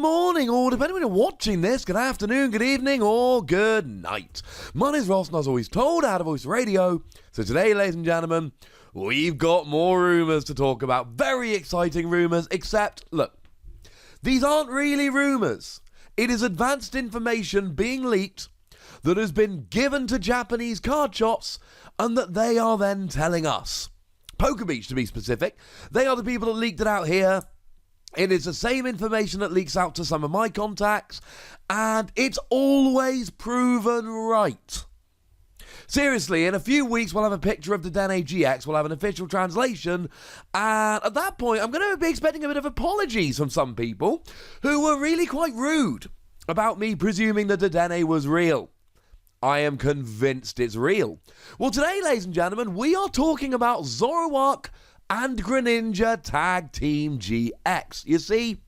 morning, or depending when you're watching this, good afternoon, good evening, or good night. My name's Ross, and as always told, Out of Voice Radio. So today, ladies and gentlemen, we've got more rumours to talk about. Very exciting rumours, except, look, these aren't really rumours. It is advanced information being leaked that has been given to Japanese card shops, and that they are then telling us. Poker Beach, to be specific. They are the people that leaked it out here. It is the same information that leaks out to some of my contacts, and it's always proven right. Seriously, in a few weeks we'll have a picture of the Dedenne GX, we'll have an official translation, and at that point I'm going to be expecting a bit of apologies from some people who were really quite rude about me presuming that the Dedenne was real. I am convinced it's real. Well, today, ladies and gentlemen, we are talking about Zoroark and Greninja Tag-Team GX. You see,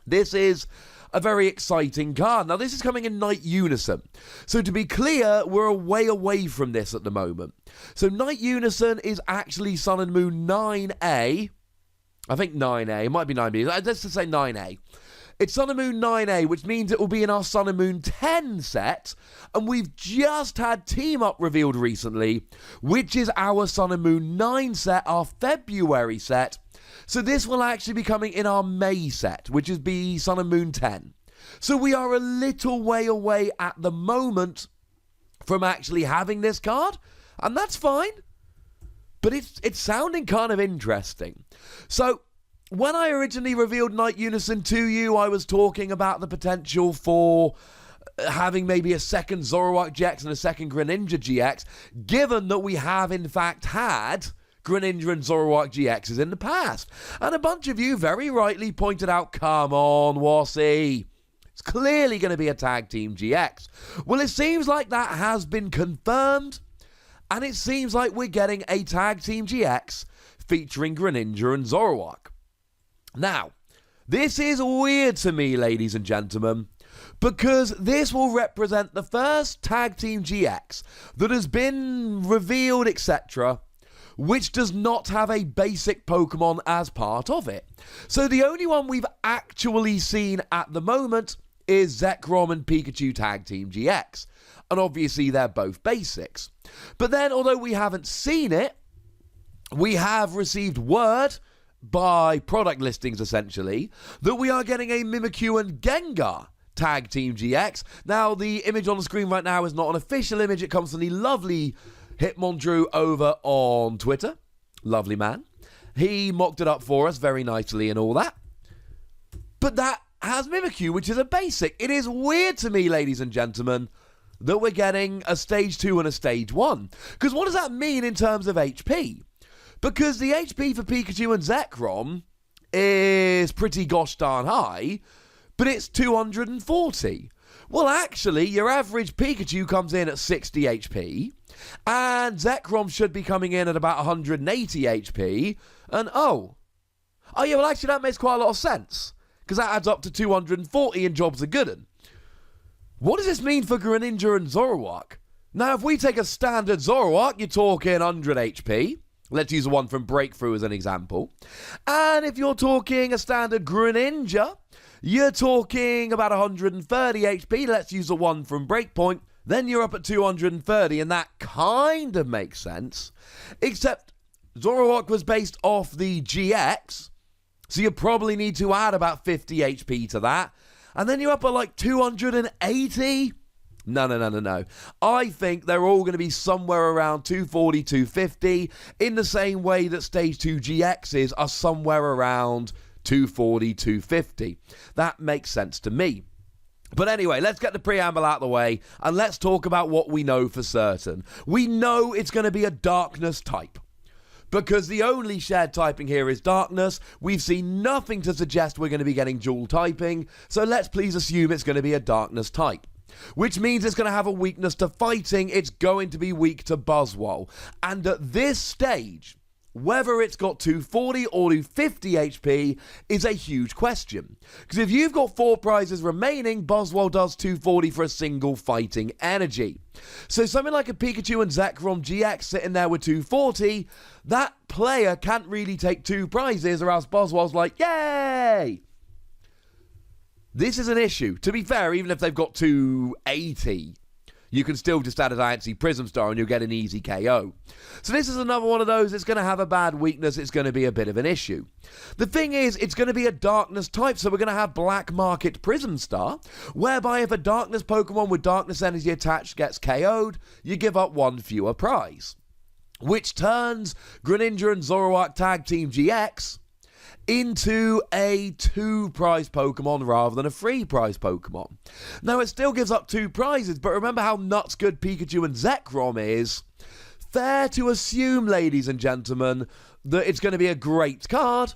this is a very exciting card. Now, this is coming in Night Unison. So, to be clear, we're a way away from this at the moment. So, Night Unison is actually Sun and Moon 9A. I think 9A. It might be 9B. Let's just say 9A. It's Sun and Moon 9A, which means it will be in our Sun and Moon 10 set, and we've just had Team Up revealed recently, which is our Sun and Moon 9 set, our February set. So this will actually be coming in our May set, which is be Sun and Moon 10. So we are a little way away at the moment from actually having this card, and that's fine, but it's sounding kind of interesting. So when I originally revealed Night Unison to you, I was talking about the potential for having maybe a second Zoroark GX and a second Greninja GX, given that we have in fact had Greninja and Zoroark GXs in the past. And a bunch of you very rightly pointed out, come on, Wassy, it's clearly going to be a Tag Team GX. Well, it seems like that has been confirmed, and it seems like we're getting a Tag Team GX featuring Greninja and Zoroark. Now, this is weird to me, ladies and gentlemen, because this will represent the first Tag Team GX that has been revealed, etc., which does not have a basic Pokemon as part of it. So the only one we've actually seen at the moment is Zekrom and Pikachu Tag Team GX, and obviously they're both basics. But then, although we haven't seen it, we have received word by product listings, essentially, that we are getting a Mimikyu and Gengar Tag Team GX. Now, the image on the screen right now is not an official image. It comes from the lovely Hitmondrew over on Twitter. Lovely man. He mocked it up for us very nicely and all that. But that has Mimikyu, which is a basic. It is weird to me, ladies and gentlemen, that we're getting a Stage 2 and a Stage 1. Because what does that mean in terms of HP? Because the HP for Pikachu and Zekrom is pretty gosh darn high, but it's 240. Well, actually, your average Pikachu comes in at 60 HP, and Zekrom should be coming in at about 180 HP, and oh yeah, well actually that makes quite a lot of sense, because that adds up to 240 and jobs are good 'un. What does this mean for Greninja and Zoroark? Now, if we take a standard Zoroark, you're talking 100 HP. Let's use the one from Breakthrough as an example. And if you're talking a standard Greninja, you're talking about 130 HP. Let's use the one from Breakpoint. Then you're up at 230, and that kind of makes sense. Except Zoroark was based off the GX, so you probably need to add about 50 HP to that. And then you're up at like 280. No. I think they're all going to be somewhere around 240, 250, in the same way that Stage 2 GXs are somewhere around 240, 250. That makes sense to me. But anyway, let's get the preamble out of the way, and let's talk about what we know for certain. We know it's going to be a darkness type, because the only shared typing here is darkness. We've seen nothing to suggest we're going to be getting dual typing, so let's please assume it's going to be a darkness type. Which means it's going to have a weakness to fighting, it's going to be weak to Buzzwole. And at this stage, whether it's got 240 or 250 HP is a huge question. Because if you've got 4 prizes remaining, Buzzwole does 240 for a single fighting energy. So something like a Pikachu and Zekrom GX sitting there with 240, that player can't really take 2 prizes or else Buzzwole's like, yay! This is an issue. To be fair, even if they've got 280, you can still just add a Diancie Prism Star and you'll get an easy KO. So this is another one of those, it's going to have a bad weakness, it's going to be a bit of an issue. The thing is, it's going to be a darkness type, so we're going to have Black Market Prism Star, whereby if a darkness Pokemon with darkness energy attached gets KO'd, you give up one fewer prize. Which turns Greninja and Zoroark Tag-Team GX into a 2-prize Pokemon rather than a 3-prize Pokemon. Now, it still gives up 2 prizes, but remember how nuts good Pikachu and Zekrom is. Fair to assume, ladies and gentlemen, that it's going to be a great card,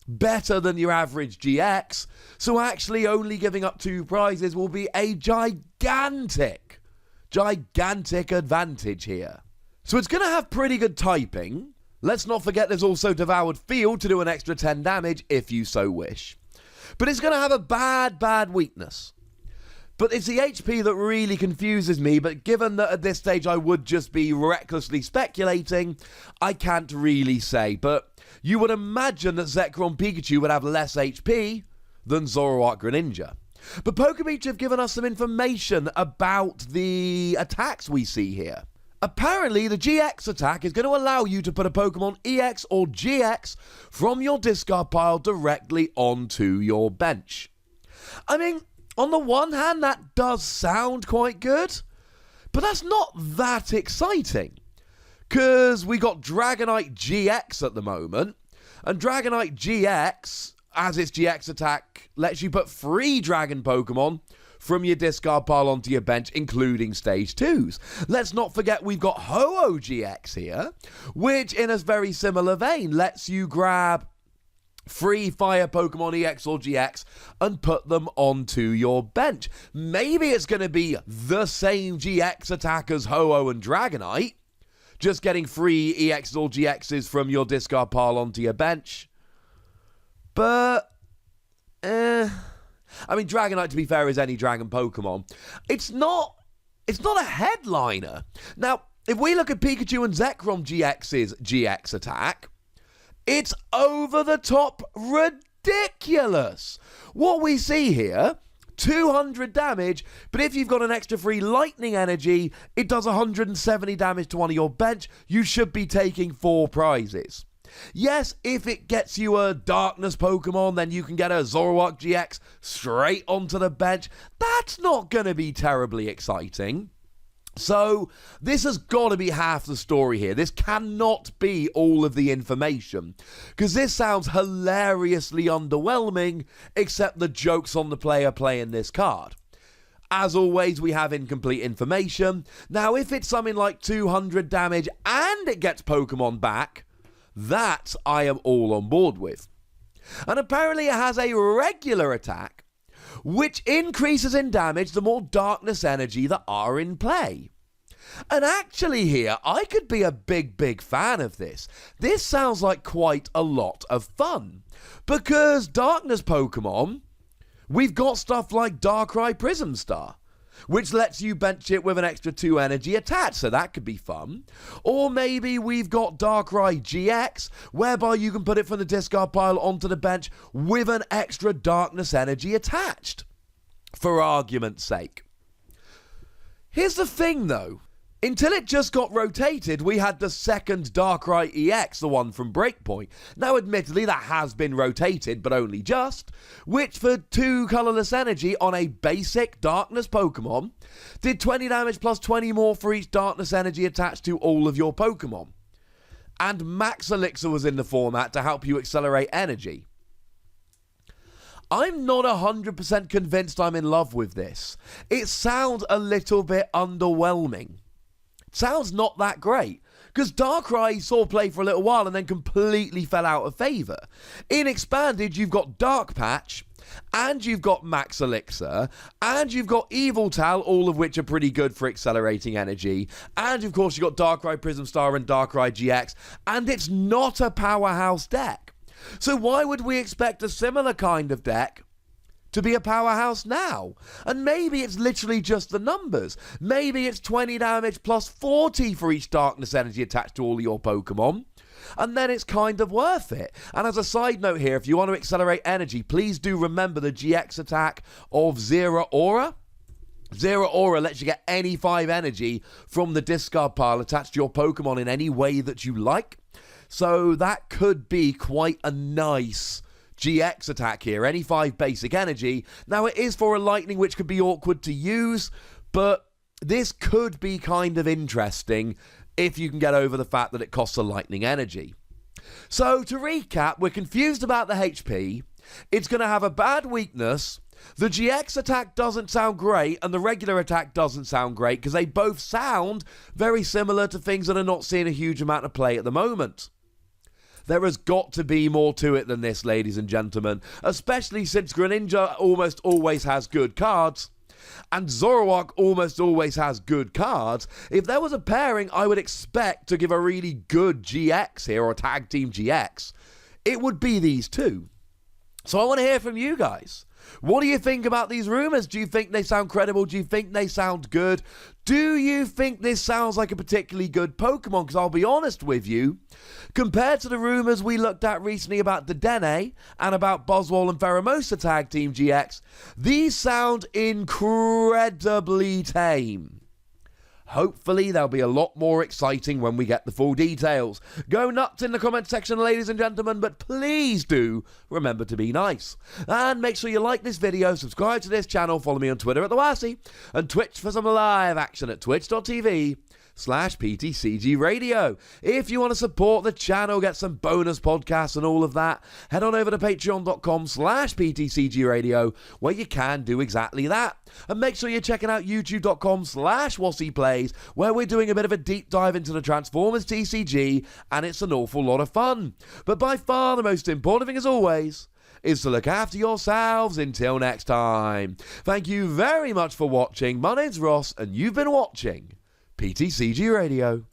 better than your average GX, so actually only giving up 2 prizes will be a gigantic advantage here. So it's going to have pretty good typing. Let's not forget there's also Devoured Field to do an extra 10 damage if you so wish. But it's going to have a bad weakness. But it's the HP that really confuses me, but given that at this stage I would just be recklessly speculating, I can't really say. But you would imagine that Zekrom Pikachu would have less HP than Zoroark Greninja. But Pokebeach have given us some information about the attacks we see here. Apparently, the GX attack is going to allow you to put a Pokemon EX or GX from your discard pile directly onto your bench. I mean, on the one hand, that does sound quite good, but that's not that exciting. Because we got Dragonite GX at the moment, and Dragonite GX, as its GX attack, lets you put 3 Dragon Pokemon from your discard pile onto your bench, including Stage 2s. Let's not forget we've got Ho-Oh GX here, which in a very similar vein lets you grab 3 Fire Pokemon EX or GX and put them onto your bench. Maybe it's going to be the same GX attack as Ho-Oh and Dragonite, just getting 3 EX or GXs from your discard pile onto your bench. But, I mean, Dragonite, to be fair, is any Dragon Pokemon. It's not a headliner. Now, if we look at Pikachu and Zekrom GX's GX attack, it's over the top ridiculous. What we see here, 200 damage, but if you've got an extra 3 lightning energy, it does 170 damage to one of your bench. You should be taking 4 prizes. Yes, if it gets you a Darkness Pokemon, then you can get a Zoroark GX straight onto the bench. That's not going to be terribly exciting. So, this has got to be half the story here. This cannot be all of the information. Because this sounds hilariously underwhelming, except the joke's on the player playing this card. As always, we have incomplete information. Now, if it's something like 200 damage and it gets Pokemon back, that I am all on board with. And apparently it has a regular attack, which increases in damage the more darkness energy that are in play. And actually here, I could be a big fan of this. This sounds like quite a lot of fun. Because darkness Pokemon, we've got stuff like Darkrai Prism Star, which lets you bench it with an extra 2 energy attached, so that could be fun. Or maybe we've got Darkrai GX, whereby you can put it from the discard pile onto the bench with an extra darkness energy attached, for argument's sake. Here's the thing though, until it just got rotated, we had the second Darkrai EX, the one from Breakpoint. Now, admittedly, that has been rotated, but only just, which for 2 colourless energy on a basic Darkness Pokemon, did 20 damage plus 20 more for each Darkness energy attached to all of your Pokemon. And Max Elixir was in the format to help you accelerate energy. I'm not 100% convinced I'm in love with this. It sounds a little bit underwhelming. Sounds not that great, because Darkrai saw play for a little while and then completely fell out of favour. In Expanded, you've got Dark Patch, and you've got Max Elixir, and you've got Eviltal, all of which are pretty good for accelerating energy, and of course you've got Darkrai Prism Star and Darkrai GX, and it's not a powerhouse deck. So why would we expect a similar kind of deck to be a powerhouse now? And maybe it's literally just the numbers. Maybe it's 20 damage plus 40 for each darkness energy attached to all your Pokemon, and then it's kind of worth it. And as a side note here, if you want to accelerate energy, please do remember the GX attack of Zoroark. Zoroark lets you get any 5 energy from the discard pile attached to your Pokemon in any way that you like. So that could be quite a nice GX attack here. Any 5 basic energy. Now it is for a lightning, which could be awkward to use, but this could be kind of interesting if you can get over the fact that it costs a lightning energy. So to recap, we're confused about the HP. It's going to have a bad weakness. The GX attack doesn't sound great, and the regular attack doesn't sound great, because they both sound very similar to things that are not seeing a huge amount of play at the moment. There has got to be more to it than this, ladies and gentlemen, especially since Greninja almost always has good cards, and Zoroark almost always has good cards. If there was a pairing I would expect to give a really good GX here, or Tag Team GX, it would be these two. So I want to hear from you guys. What do you think about these rumors? Do you think they sound credible? Do you think they sound good? Do you think this sounds like a particularly good Pokemon? Because I'll be honest with you, compared to the rumors we looked at recently about Dedenne and about Buzzwole and Pheromosa Tag Team GX, these sound incredibly tame. Hopefully, they'll be a lot more exciting when we get the full details. Go nuts in the comment section, ladies and gentlemen, but please do remember to be nice. And make sure you like this video, subscribe to this channel, follow me on Twitter at the Wassy, and Twitch for some live action at twitch.tv/PTCGRadio. If you want to support the channel, get some bonus podcasts and all of that, head on over to patreon.com/PTCGRadio, where you can do exactly that. And make sure you're checking out youtube.com/WassyPlays, where we're doing a bit of a deep dive into the Transformers TCG, and it's an awful lot of fun. But by far the most important thing, as always, is to look after yourselves until next time. Thank you very much for watching. My name's Ross, and you've been watching PTCG Radio.